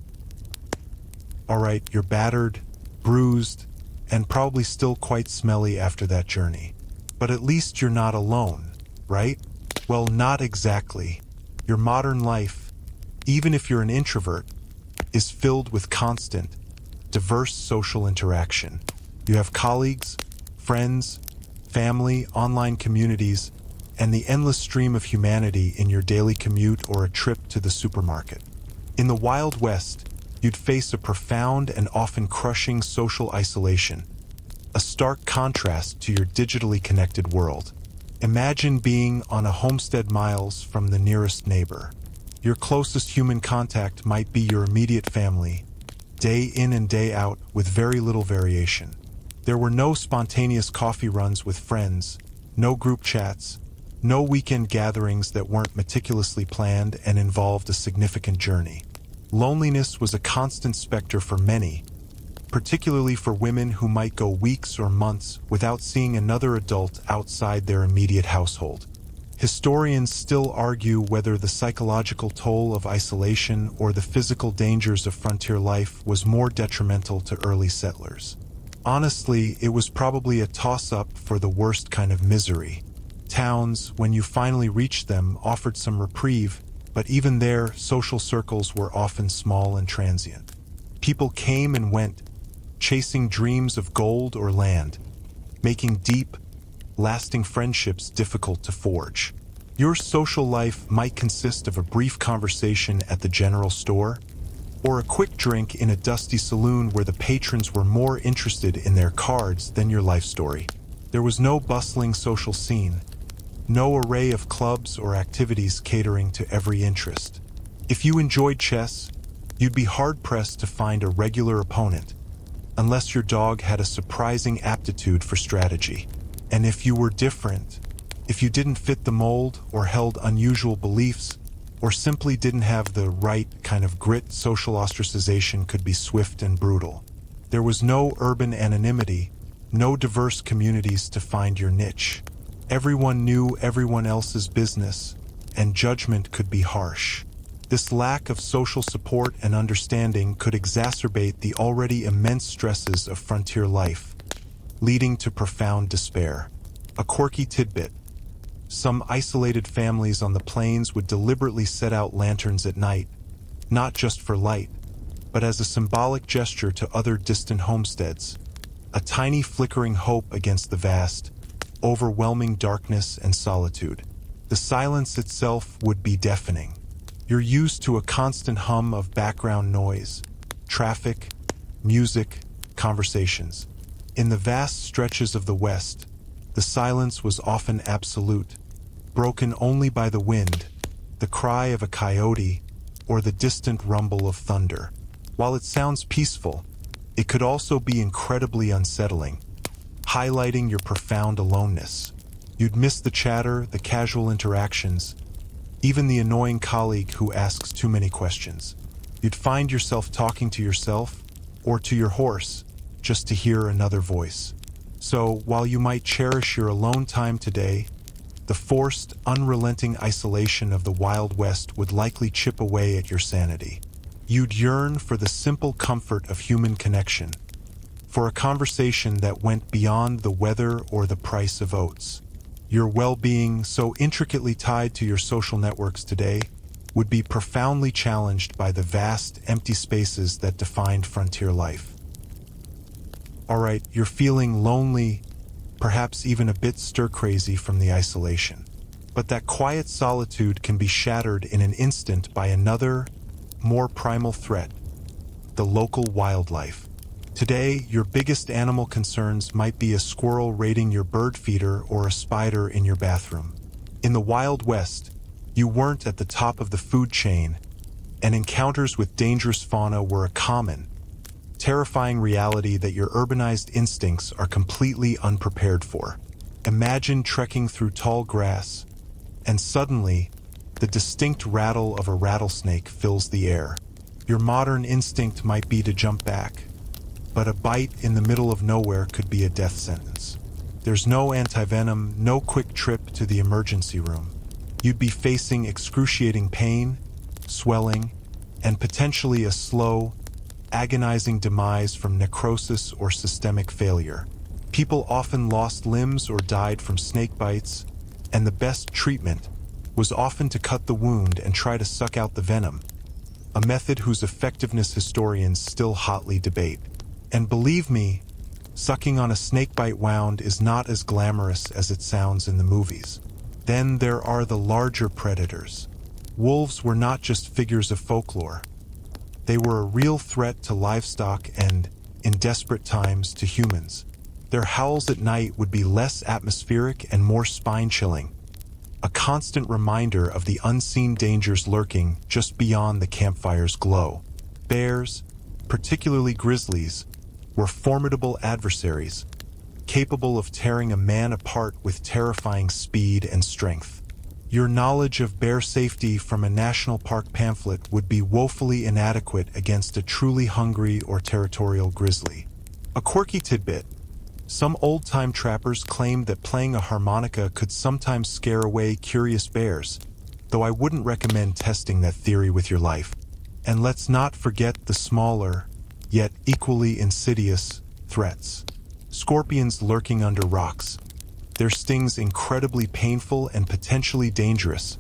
Alright, you're battered, bruised, and probably still quite smelly after that journey. But at least you're not alone, right? Well, not exactly. Your modern life, even if you're an introvert, is filled with constant, diverse social interaction. You have colleagues, friends, family, online communities, and the endless stream of humanity in your daily commute or a trip to the supermarket. In the Wild West, you'd face a profound and often crushing social isolation, a stark contrast to your digitally connected world. Imagine being on a homestead miles from the nearest neighbor. Your closest human contact might be your immediate family, day in and day out with very little variation. There were no spontaneous coffee runs with friends, no group chats, no weekend gatherings that weren't meticulously planned and involved a significant journey. Loneliness was a constant specter for many, particularly for women who might go weeks or months without seeing another adult outside their immediate household. Historians still argue whether the psychological toll of isolation or the physical dangers of frontier life was more detrimental to early settlers. Honestly, it was probably a toss-up for the worst kind of misery. Towns, when you finally reached them, offered some reprieve, but even there, social circles were often small and transient. People came and went, chasing dreams of gold or land, making deep, lasting friendships difficult to forge. Your social life might consist of a brief conversation at the general store, or a quick drink in a dusty saloon where the patrons were more interested in their cards than your life story. There was no bustling social scene, no array of clubs or activities catering to every interest. If you enjoyed chess, you'd be hard-pressed to find a regular opponent, unless your dog had a surprising aptitude for strategy. And if you were different, if you didn't fit the mold or held unusual beliefs, or simply didn't have the right kind of grit, social ostracization could be swift and brutal. There was no urban anonymity, no diverse communities to find your niche. Everyone knew everyone else's business, and judgment could be harsh. This lack of social support and understanding could exacerbate the already immense stresses of frontier life, leading to profound despair. A quirky tidbit: some isolated families on the plains would deliberately set out lanterns at night, not just for light, but as a symbolic gesture to other distant homesteads, a tiny flickering hope against the vast, overwhelming darkness and solitude. The silence itself would be deafening. You're used to a constant hum of background noise, traffic, music, conversations. In the vast stretches of the West, the silence was often absolute, broken only by the wind, the cry of a coyote, or the distant rumble of thunder. While it sounds peaceful, it could also be incredibly unsettling, highlighting your profound aloneness. You'd miss the chatter, the casual interactions, even the annoying colleague who asks too many questions. You'd find yourself talking to yourself, or to your horse, just to hear another voice. So, while you might cherish your alone time today, the forced, unrelenting isolation of the Wild West would likely chip away at your sanity. You'd yearn for the simple comfort of human connection, for a conversation that went beyond the weather or the price of oats. Your well-being, so intricately tied to your social networks today, would be profoundly challenged by the vast, empty spaces that defined frontier life. Alright, you're feeling lonely, perhaps even a bit stir-crazy from the isolation. But that quiet solitude can be shattered in an instant by another, more primal threat: the local wildlife. Today, your biggest animal concerns might be a squirrel raiding your bird feeder or a spider in your bathroom. In the Wild West, you weren't at the top of the food chain, and encounters with dangerous fauna were a common, terrifying reality that your urbanized instincts are completely unprepared for. Imagine trekking through tall grass, and suddenly, the distinct rattle of a rattlesnake fills the air. Your modern instinct might be to jump back, but a bite in the middle of nowhere could be a death sentence. There's no antivenom, no quick trip to the emergency room. You'd be facing excruciating pain, swelling, and potentially a slow, agonizing demise from necrosis or systemic failure. People often lost limbs or died from snake bites, and the best treatment was often to cut the wound and try to suck out the venom, a method whose effectiveness historians still hotly debate. And believe me, sucking on a snakebite wound is not as glamorous as it sounds in the movies. Then there are the larger predators. Wolves were not just figures of folklore. They were a real threat to livestock and, in desperate times, to humans. Their howls at night would be less atmospheric and more spine-chilling, a constant reminder of the unseen dangers lurking just beyond the campfire's glow. Bears, particularly grizzlies, were formidable adversaries, capable of tearing a man apart with terrifying speed and strength. Your knowledge of bear safety from a national park pamphlet would be woefully inadequate against a truly hungry or territorial grizzly. A quirky tidbit: some old-time trappers claimed that playing a harmonica could sometimes scare away curious bears, though I wouldn't recommend testing that theory with your life. And let's not forget the smaller, yet equally insidious, threats. Scorpions lurking under rocks. Their stings incredibly painful and potentially dangerous,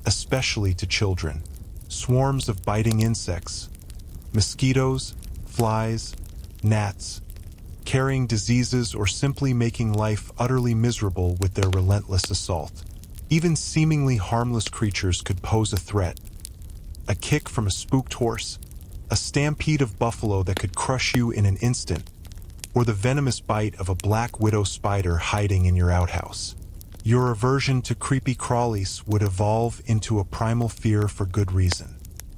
especially to children. Swarms of biting insects. Mosquitoes, flies, gnats, carrying diseases or simply making life utterly miserable with their relentless assault. Even seemingly harmless creatures could pose a threat. A kick from a spooked horse, a stampede of buffalo that could crush you in an instant, or the venomous bite of a black widow spider hiding in your outhouse. Your aversion to creepy crawlies would evolve into a primal fear for good reason.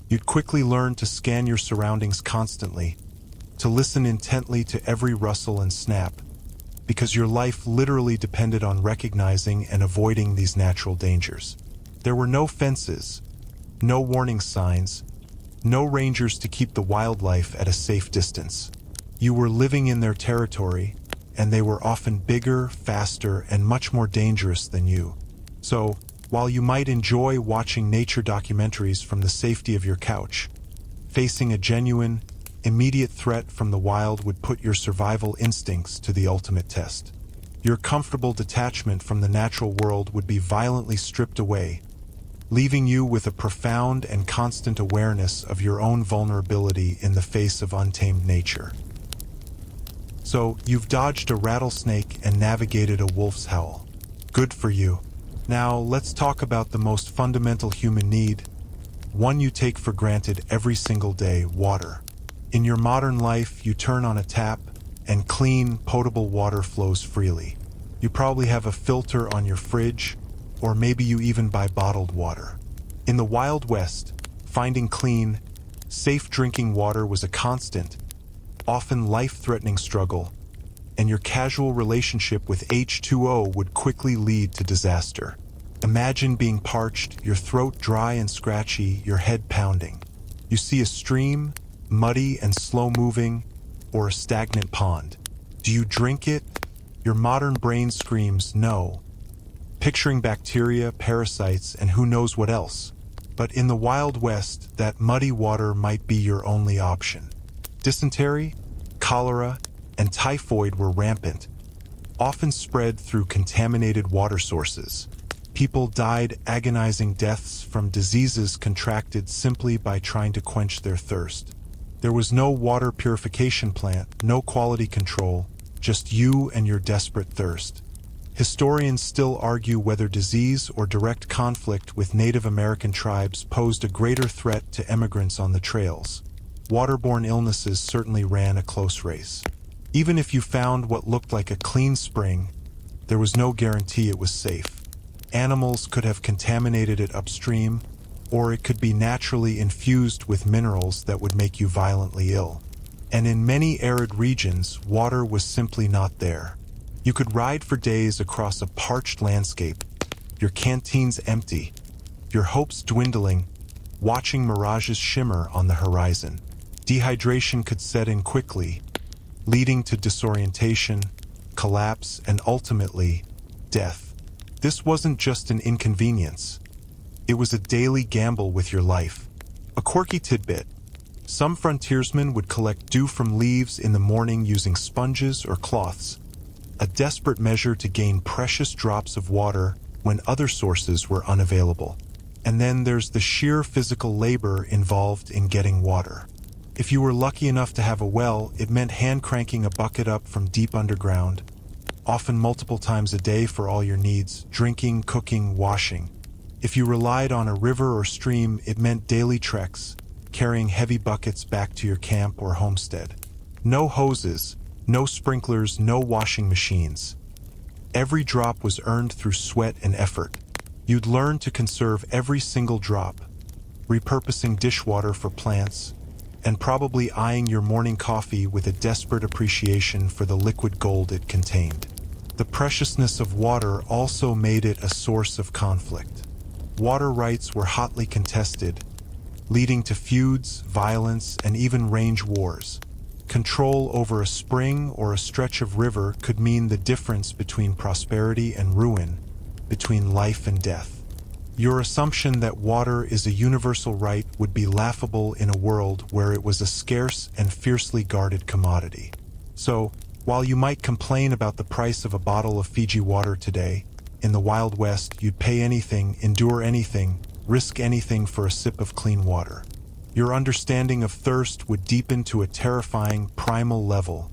You'd quickly learn to scan your surroundings constantly, to listen intently to every rustle and snap, because your life literally depended on recognizing and avoiding these natural dangers. There were no fences, no warning signs, no rangers to keep the wildlife at a safe distance. You were living in their territory, and they were often bigger, faster, and much more dangerous than you. So, while you might enjoy watching nature documentaries from the safety of your couch, facing a genuine, immediate threat from the wild would put your survival instincts to the ultimate test. Your comfortable detachment from the natural world would be violently stripped away, leaving you with a profound and constant awareness of your own vulnerability in the face of untamed nature. So, you've dodged a rattlesnake and navigated a wolf's howl. Good for you. Now, let's talk about the most fundamental human need, one you take for granted every single day: water. In your modern life, you turn on a tap, and clean, potable water flows freely. You probably have a filter on your fridge, or maybe you even buy bottled water. In the Wild West, finding clean, safe drinking water was a constant, often life-threatening struggle, and your casual relationship with H2O would quickly lead to disaster. Imagine being parched, your throat dry and scratchy, your head pounding. You see a stream, muddy and slow-moving, or a stagnant pond. Do you drink it? Your modern brain screams no, picturing bacteria, parasites, and who knows what else. But in the Wild West, that muddy water might be your only option. Dysentery, cholera, and typhoid were rampant, often spread through contaminated water sources. People died agonizing deaths from diseases contracted simply by trying to quench their thirst. There was no water purification plant, no quality control, just you and your desperate thirst. Historians still argue whether disease or direct conflict with Native American tribes posed a greater threat to immigrants on the trails. Waterborne illnesses certainly ran a close race. Even if you found what looked like a clean spring, there was no guarantee it was safe. Animals could have contaminated it upstream, or it could be naturally infused with minerals that would make you violently ill. And in many arid regions, water was simply not there. You could ride for days across a parched landscape, your canteens empty, your hopes dwindling, watching mirages shimmer on the horizon. Dehydration could set in quickly, leading to disorientation, collapse, and ultimately, death. This wasn't just an inconvenience. It was a daily gamble with your life. A quirky tidbit: some frontiersmen would collect dew from leaves in the morning using sponges or cloths, a desperate measure to gain precious drops of water when other sources were unavailable. And then there's the sheer physical labor involved in getting water. If you were lucky enough to have a well, it meant hand-cranking a bucket up from deep underground, often multiple times a day for all your needs: drinking, cooking, washing. If you relied on a river or stream, it meant daily treks, carrying heavy buckets back to your camp or homestead. No hoses, no sprinklers, no washing machines. Every drop was earned through sweat and effort. You'd learn to conserve every single drop, repurposing dishwater for plants, and probably eyeing your morning coffee with a desperate appreciation for the liquid gold it contained. The preciousness of water also made it a source of conflict. Water rights were hotly contested, leading to feuds, violence, and even range wars. Control over a spring or a stretch of river could mean the difference between prosperity and ruin, between life and death. Your assumption that water is a universal right would be laughable in a world where it was a scarce and fiercely guarded commodity. So, while you might complain about the price of a bottle of Fiji water today, in the Wild West you'd pay anything, endure anything, risk anything for a sip of clean water. Your understanding of thirst would deepen to a terrifying, primal level,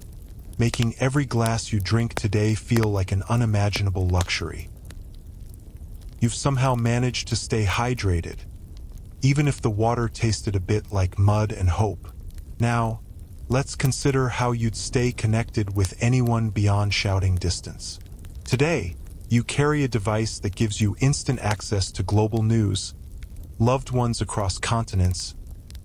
making every glass you drink today feel like an unimaginable luxury. You've somehow managed to stay hydrated, even if the water tasted a bit like mud and hope. Now, let's consider how you'd stay connected with anyone beyond shouting distance. Today, you carry a device that gives you instant access to global news, loved ones across continents,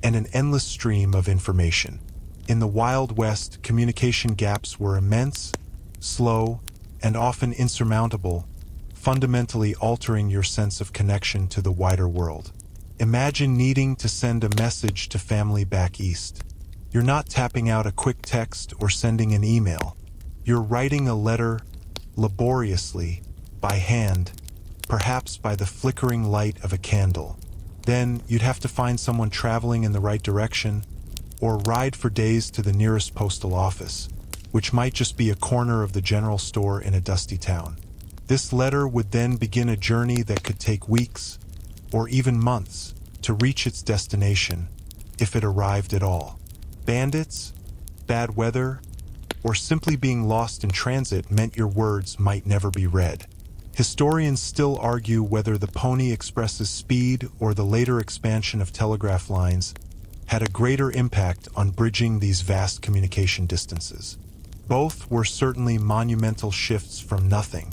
and an endless stream of information. In the Wild West, communication gaps were immense, slow, and often insurmountable, fundamentally altering your sense of connection to the wider world. Imagine needing to send a message to family back east. You're not tapping out a quick text or sending an email. You're writing a letter laboriously, by hand, perhaps by the flickering light of a candle. Then you'd have to find someone traveling in the right direction, or ride for days to the nearest postal office, which might just be a corner of the general store in a dusty town. This letter would then begin a journey that could take weeks, or even months, to reach its destination, if it arrived at all. Bandits, bad weather, or simply being lost in transit meant your words might never be read. Historians still argue whether the Pony Express's speed or the later expansion of telegraph lines had a greater impact on bridging these vast communication distances. Both were certainly monumental shifts from nothing,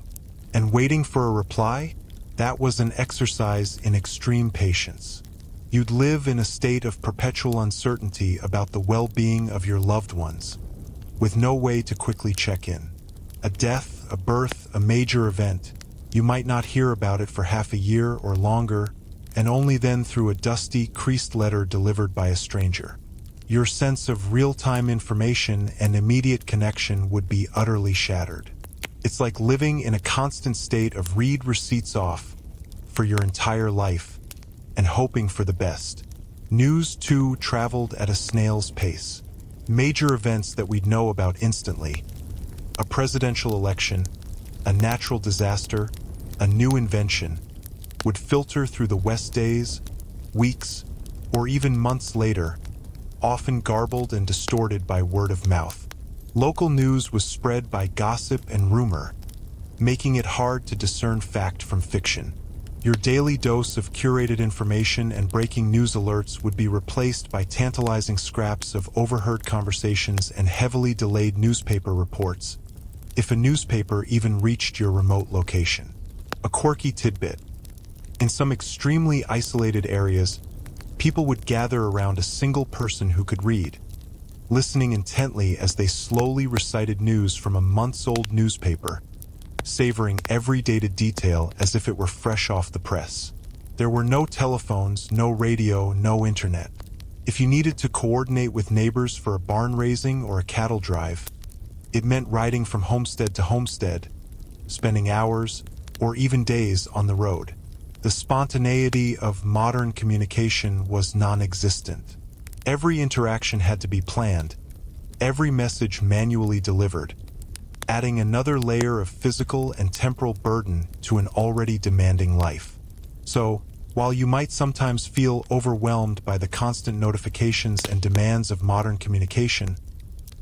and waiting for a reply, that was an exercise in extreme patience. You'd live in a state of perpetual uncertainty about the well-being of your loved ones, with no way to quickly check in. A death, a birth, a major event, you might not hear about it for half a year or longer, and only then through a dusty, creased letter delivered by a stranger. Your sense of real-time information and immediate connection would be utterly shattered. It's like living in a constant state of read receipts off for your entire life and hoping for the best. News, too, traveled at a snail's pace. Major events that we'd know about instantly. A presidential election, a natural disaster, a new invention, would filter through the West days, weeks, or even months later, often garbled and distorted by word of mouth. Local news was spread by gossip and rumor, making it hard to discern fact from fiction. Your daily dose of curated information and breaking news alerts would be replaced by tantalizing scraps of overheard conversations and heavily delayed newspaper reports, if a newspaper even reached your remote location. A quirky tidbit. In some extremely isolated areas, people would gather around a single person who could read, listening intently as they slowly recited news from a months-old newspaper, savoring every dated detail as if it were fresh off the press. There were no telephones, no radio, no internet. If you needed to coordinate with neighbors for a barn raising or a cattle drive, it meant riding from homestead to homestead, spending hours or even days on the road. The spontaneity of modern communication was non-existent. Every interaction had to be planned, every message manually delivered, adding another layer of physical and temporal burden to an already demanding life. So, while you might sometimes feel overwhelmed by the constant notifications and demands of modern communication,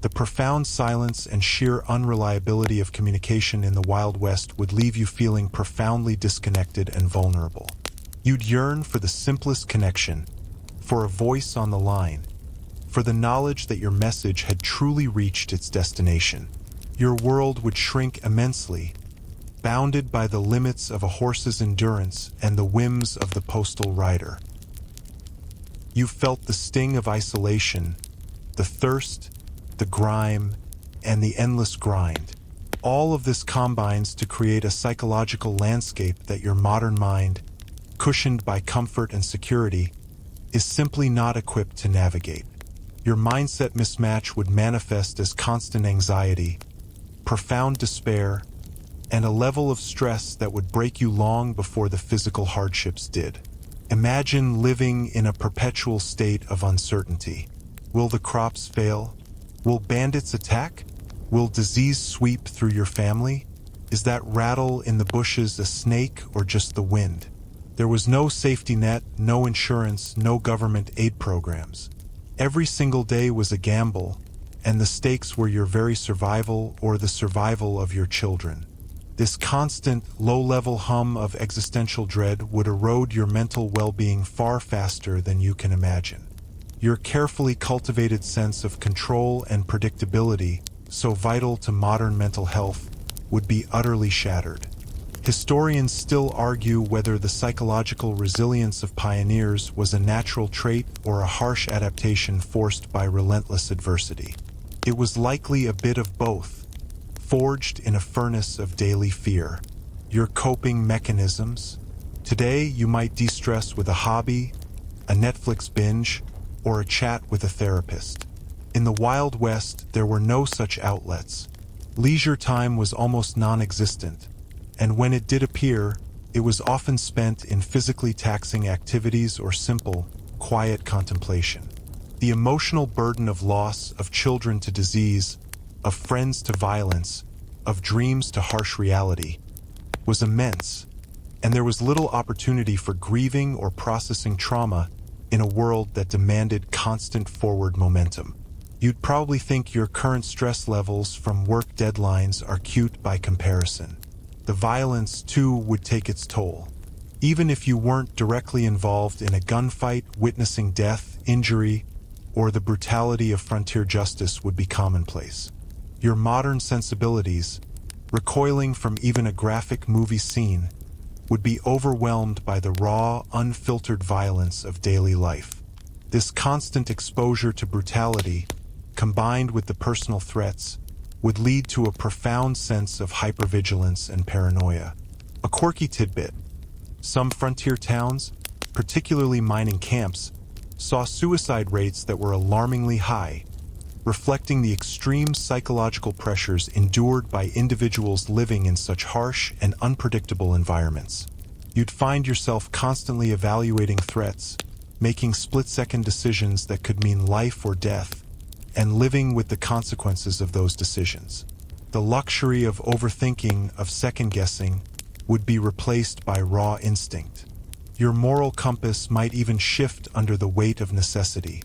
the profound silence and sheer unreliability of communication in the Wild West would leave you feeling profoundly disconnected and vulnerable. You'd yearn for the simplest connection, for a voice on the line, for the knowledge that your message had truly reached its destination. Your world would shrink immensely, bounded by the limits of a horse's endurance and the whims of the postal rider. You felt the sting of isolation, the thirst, the grime, and the endless grind. All of this combines to create a psychological landscape that your modern mind, cushioned by comfort and security, is simply not equipped to navigate. Your mindset mismatch would manifest as constant anxiety, profound despair, and a level of stress that would break you long before the physical hardships did. Imagine living in a perpetual state of uncertainty. Will the crops fail? Will bandits attack? Will disease sweep through your family? Is that rattle in the bushes a snake or just the wind? There was no safety net, no insurance, no government aid programs. Every single day was a gamble, and the stakes were your very survival or the survival of your children. This constant, low-level hum of existential dread would erode your mental well-being far faster than you can imagine. Your carefully cultivated sense of control and predictability, so vital to modern mental health, would be utterly shattered. Historians still argue whether the psychological resilience of pioneers was a natural trait or a harsh adaptation forced by relentless adversity. It was likely a bit of both, forged in a furnace of daily fear. Your coping mechanisms? Today, you might de-stress with a hobby, a Netflix binge, or a chat with a therapist. In the Wild West, there were no such outlets. Leisure time was almost non-existent, and when it did appear, it was often spent in physically taxing activities or simple, quiet contemplation. The emotional burden of loss, of children to disease, of friends to violence, of dreams to harsh reality, was immense, and there was little opportunity for grieving or processing trauma in a world that demanded constant forward momentum. You'd probably think your current stress levels from work deadlines are cute by comparison. The violence, too, would take its toll. Even if you weren't directly involved in a gunfight, witnessing death, injury, or the brutality of frontier justice would be commonplace. Your modern sensibilities, recoiling from even a graphic movie scene, would be overwhelmed by the raw, unfiltered violence of daily life. This constant exposure to brutality, combined with the personal threats, would lead to a profound sense of hypervigilance and paranoia. A quirky tidbit: some frontier towns, particularly mining camps, saw suicide rates that were alarmingly high, reflecting the extreme psychological pressures endured by individuals living in such harsh and unpredictable environments. You'd find yourself constantly evaluating threats, making split-second decisions that could mean life or death, and living with the consequences of those decisions. The luxury of overthinking, of second-guessing, would be replaced by raw instinct. Your moral compass might even shift under the weight of necessity.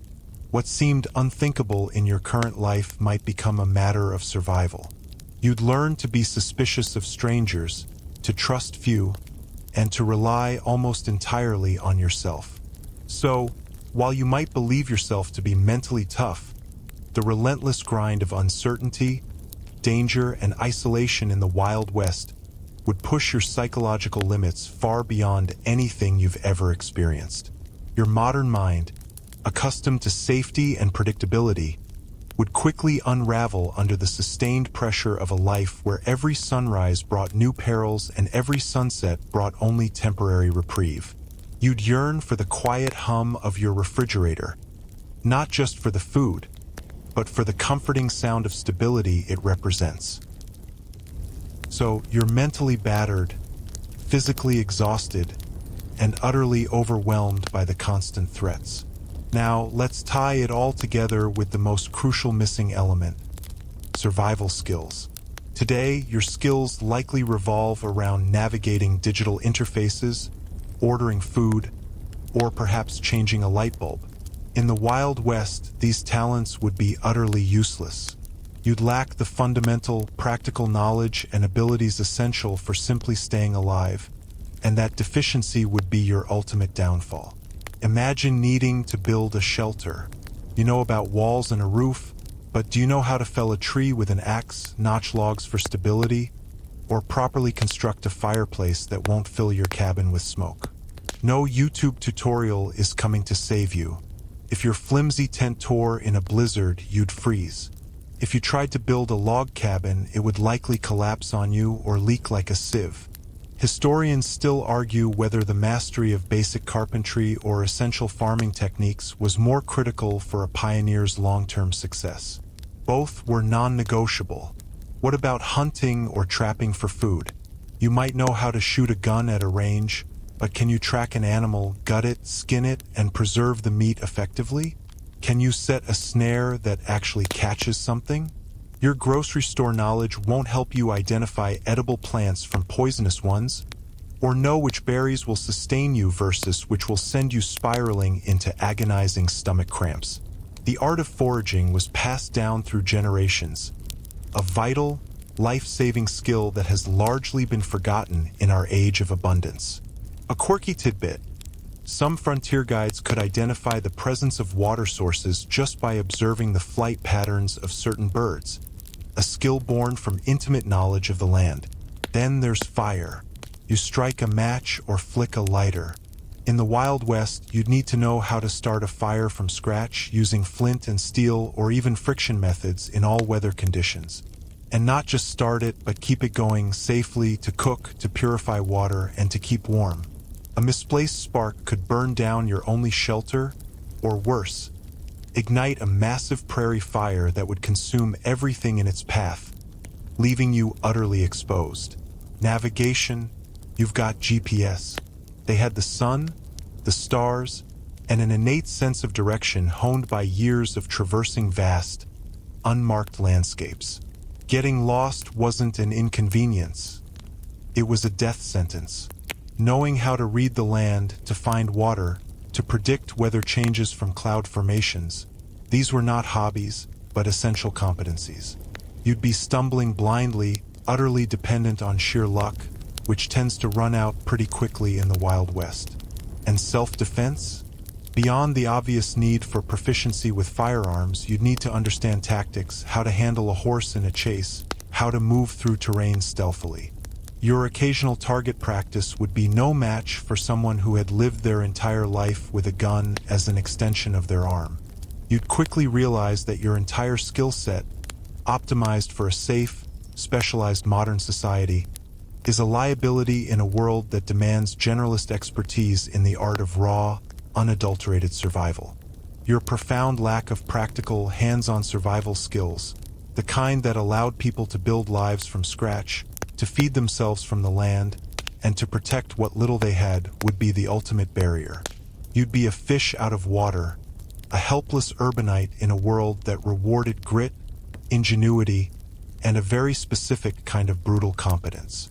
What seemed unthinkable in your current life might become a matter of survival. You'd learn to be suspicious of strangers, to trust few, and to rely almost entirely on yourself. So, while you might believe yourself to be mentally tough, the relentless grind of uncertainty, danger, and isolation in the Wild West would push your psychological limits far beyond anything you've ever experienced. Your modern mind, accustomed to safety and predictability, would quickly unravel under the sustained pressure of a life where every sunrise brought new perils and every sunset brought only temporary reprieve. You'd yearn for the quiet hum of your refrigerator, not just for the food, but for the comforting sound of stability it represents. So you're mentally battered, physically exhausted, and utterly overwhelmed by the constant threats. Now, let's tie it all together with the most crucial missing element: survival skills. Today, your skills likely revolve around navigating digital interfaces, ordering food, or perhaps changing a light bulb. In the Wild West, these talents would be utterly useless. You'd lack the fundamental, practical knowledge and abilities essential for simply staying alive, and that deficiency would be your ultimate downfall. Imagine needing to build a shelter. You know about walls and a roof, but do you know how to fell a tree with an axe, notch logs for stability, or properly construct a fireplace that won't fill your cabin with smoke? No YouTube tutorial is coming to save you. If your flimsy tent tore in a blizzard, you'd freeze. If you tried to build a log cabin, it would likely collapse on you or leak like a sieve. Historians still argue whether the mastery of basic carpentry or essential farming techniques was more critical for a pioneer's long-term success. Both were non-negotiable. What about hunting or trapping for food? You might know how to shoot a gun at a range, but can you track an animal, gut it, skin it, and preserve the meat effectively? Can you set a snare that actually catches something? Your grocery store knowledge won't help you identify edible plants from poisonous ones, or know which berries will sustain you versus which will send you spiraling into agonizing stomach cramps. The art of foraging was passed down through generations, a vital, life-saving skill that has largely been forgotten in our age of abundance. A quirky tidbit: some frontier guides could identify the presence of water sources just by observing the flight patterns of certain birds, a skill born from intimate knowledge of the land. Then there's fire. You strike a match or flick a lighter. In the Wild West, you'd need to know how to start a fire from scratch using flint and steel or even friction methods in all weather conditions. And not just start it, but keep it going safely to cook, to purify water, and to keep warm. A misplaced spark could burn down your only shelter, or worse, ignite a massive prairie fire that would consume everything in its path. leaving you utterly exposed. Navigation, you've got GPS. They had the sun, the stars, and an innate sense of direction honed by years of traversing vast, unmarked landscapes. Getting lost wasn't an inconvenience. It was a death sentence. Knowing how to read the land, to find water, to predict weather changes from cloud formations, these were not hobbies, but essential competencies. You'd be stumbling blindly, utterly dependent on sheer luck, which tends to run out pretty quickly in the Wild West. And self-defense? Beyond the obvious need for proficiency with firearms, you'd need to understand tactics, how to handle a horse in a chase, how to move through terrain stealthily. Your occasional target practice would be no match for someone who had lived their entire life with a gun as an extension of their arm. You'd quickly realize that your entire skill set, optimized for a safe, specialized modern society, is a liability in a world that demands generalist expertise in the art of raw, unadulterated survival. Your profound lack of practical, hands-on survival skills, the kind that allowed people to build lives from scratch, to feed themselves from the land, and to protect what little they had, would be the ultimate barrier. You'd be a fish out of water, a helpless urbanite in a world that rewarded grit, ingenuity, and a very specific kind of brutal competence.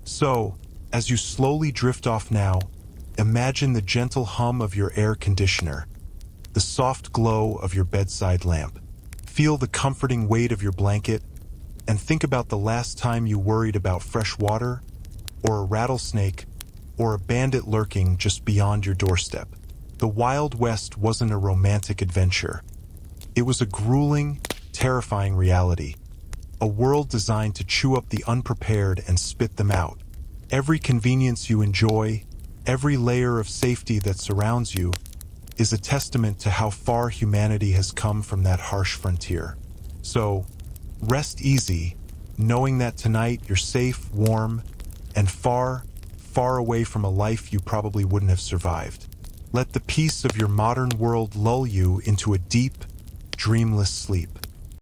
So, as you slowly drift off now, imagine the gentle hum of your air conditioner, the soft glow of your bedside lamp. Feel the comforting weight of your blanket, and think about the last time you worried about fresh water, or a rattlesnake, or a bandit lurking just beyond your doorstep. The Wild West wasn't a romantic adventure. It was a grueling, terrifying reality, a world designed to chew up the unprepared and spit them out. Every convenience you enjoy, every layer of safety that surrounds you, is a testament to how far humanity has come from that harsh frontier. So, rest easy, knowing that tonight you're safe, warm, and far, far away from a life you probably wouldn't have survived. Let the peace of your modern world lull you into a deep, dreamless sleep.